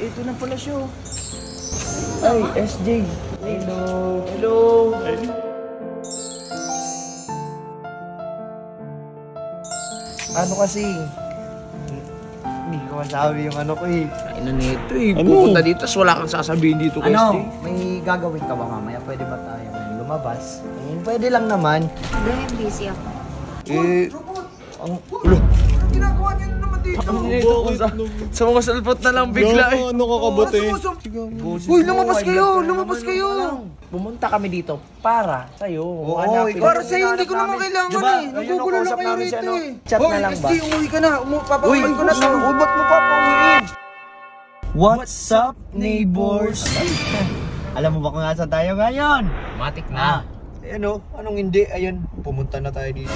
ito na pala siya. Ay, SJ. Hello. Hello. Ano kasi? Hindi ko masabi yung ano ko eh. Ay na nito eh. Pupunta dito, wala kang sasabihin dito kay SJ. May gagawin ka ba mamaya? Pwede ba tayo lumabas? Pwede lang naman. Dahil busy ako. Ang... Anong ginagawa niyo naman dito? Ano nito? Sa mga salpot na lang bigla eh. Ano kakabote? Uy, lumabas kayo! Lumabas kayo! Pumunta kami dito para sa'yo. Hanapin. Para sa'yo, hindi ko naman kailangan eh. Nagugulo lang kayo rito eh. Chat na lang ba? SJ, umuwi ka na. Papauwiin ko na to. Ba't mo papauwiin? What's up, neighbors? Alam mo ba kung saan tayo ngayon? Matik na. Ano? Anong hindi? Ayun, pumunta na tayo dito.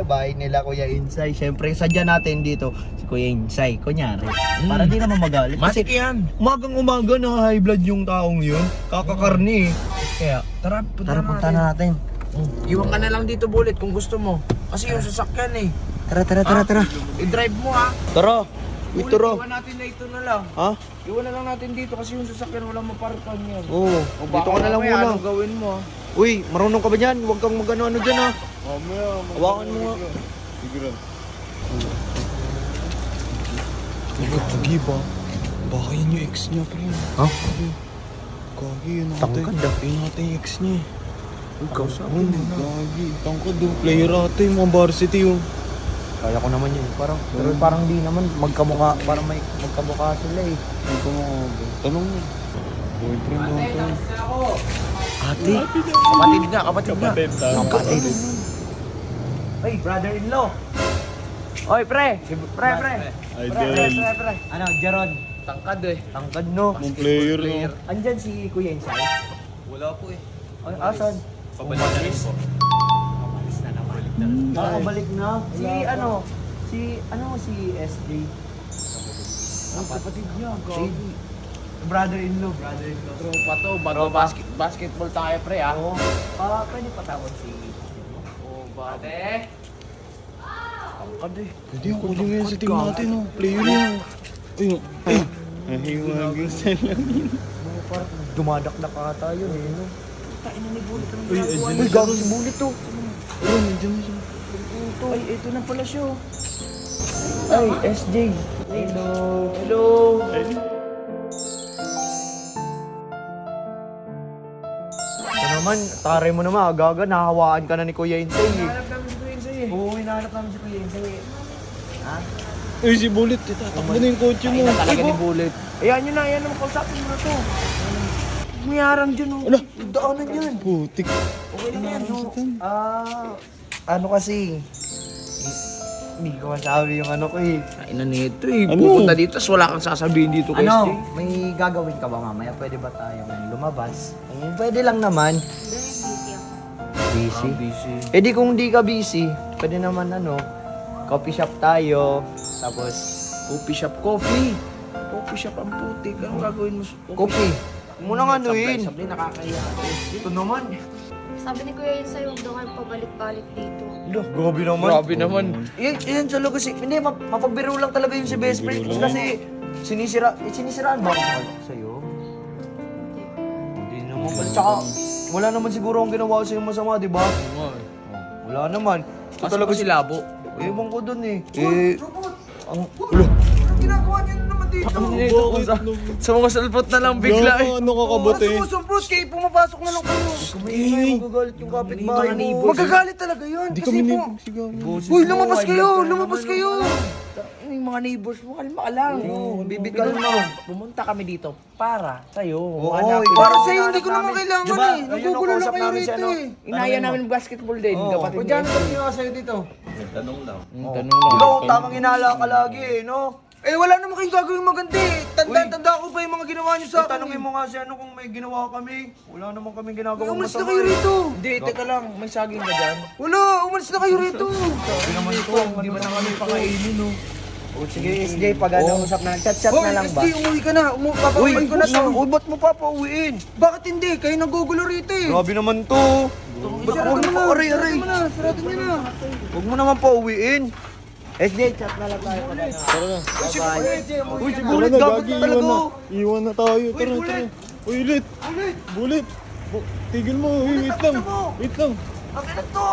Bahay nila Kuya Insay. Siyempre, sadya natin dito si Kuya Insay. Kunyari, para di naman magalit. Matik yan. Umagang-umaga na high blood yung taong yun. Kakakarni eh. Kaya, Tara, punta na natin. Iwan ka na lang dito, Bullet, kung gusto mo. Kasi yung sasakyan eh. Tara. I-drive mo ha. Tara. Bullet, iwan natin na ito na lang. Ha? Iwan na lang natin dito kasi yung sasakyan walang maparkan yan. Oo. Dito ka na lang muna. Anong gawin mo ha? Uy, marunong ka ba dyan? Huwag kang mag-ano-ano dyan ha. Hawakan mo nga. Siguro. Gagi ba? Baka yun yung ex niya, pre. Ha? Gagi, yun ate. Tangkad daw. Yun ate yung ex niya. Uy, kausap. Gagi. Tangkad daw. Player ate, yung mga varsity yung. Kaya ko naman yun. Pero parang di naman magkamukha. Parang may magkamukha sila eh. Ano ka mga tanong mo. Boyfriend mo ate. Ate? Kapatid nga. Kapatid. Hey, brother-in-law. Oy, pre. Pre. Pre. Ano, Jaron? Tangkad eh. Tangkad no. Mga player no. Andyan si Kuya Insay. Wala po eh. Ay, asan? Pabalik na rin po. Nakabalik na. Si SJ. Ang kapatid niya. Brother-in-law. Tropa to, bago basketball tayo pre ha. Oo. Pwede patawag si... Oh, bate. Tangkad eh. Pwede yung kuling ngayon sa team natin no. Player yun. Ayun. Nahiwagin sa lang yun. Dumadakdak ata yun eh. No? Uy, Uy, garo si Bullet to. Ayun, nandiyan na siya. Ay, ito na pala siya. Ay, SJ. Hello. Ito naman, taray mo naman, agaga, nahawaan ka na ni Kuya Insay eh. Hanap namin si Kuya Insay eh. Oo, hinahanap namin si Kuya Insay eh. Ha? Uy, si Bullet. Tatakbo na yung kotse mo. Ay, talaga ni Bullet. Ayan yun na, ayan naman, kausapin mo na to. May harang dyan oh. Ano? Daanan yan. Putik. Okay lang yan. Ano kasi, hindi ko masabi yung ano ko eh. Ay na nito eh. Ano? Pupunta dito, wala kang sasabihin dito kay SJ. May gagawin ka ba mamaya? Pwede ba tayo lumabas? Pwede lang naman. Dahil busy ako. Busy? Di kung di ka busy, pwede naman coffee shop tayo. Tapos, Coffee shop, coffee. Coffee shop ang putik. Anong gagawin mo? coffee. Muna nga anuhin. Sablay, nakakaya. Ito naman. Sabi ni Kuya Insay, huwag daw kayo pabalik-balik dito. Grabe naman. Grabe naman. Yan sa lugar kasi, hindi, mapagbiro lang talaga yun si best friend. Kasi, sinisiraan ba ako sa'yo? Hindi naman. Tsaka, wala naman siguro akong ginawa sa'yo masama, di ba? Wala naman. Ito Kasi talaga si Labo. Ewan ko dun eh. Ang... Anong ginagawa niyo naman dito? Ano nito? Sa mga salpot na lang bigla eh. Ano kakabote? Sumusumpros kayo, pumapasok na lang kayo. Kumaingay, magagalit yung kapitbahay mo. Magagalit talaga yun. Kasi Hindi kami po- nipong sigaw. Uy, lumabas kayo! Lumabas kayo! Yung mga neighbors mo, kalma ka lang. Bibigyan mo. Pumunta kami dito para sa'yo. Para sa'yo, hindi ko naman kailangan Diba? eh. Nagugulo lang kayo rito eh. Inaya namin basketball din. Kapatid O niya. dyan, sabi nyo sa'yo dito. Tanong lang. Ikaw, tamang inala ka lagi eh, no? Wala naman kayong gagawin maganda eh. Tanda ko pa yung mga ginawa nyo sa akin. Tanongin mo nga si ano kung may ginawa kami. Wala naman kami ginagawa Umalis na masama kayo eh. rito. Hindi, teka lang. May saging ka dyan. Wala, umalis na kayo rito. Hindi naman ito. Hindi mo na kami pakainin, no? O sige, SJ, pag ano usap na, chat-chat na lang ba? SJ, umuwi ka na. Papauwiin ko na to. Uy, ba't mo papauwiin? Bakit hindi? Kayo nagugulo rito eh. Grabe naman to. Ba't Sarado mo mo na, aray-aray? sarado mo na, sarado niyo na. Huwag mo naman pauwiin. SJ, chat na lang tayo. Tara na. Bye-bye. Uy, si Tara Bullet, na, gago gagi, talaga. iwan na. Iwan na tayo. Tara, Bullet! tara. Uy, ulit. Bullet. Tigil mo. Uy, wait lang. Wait lang. Ang ina to!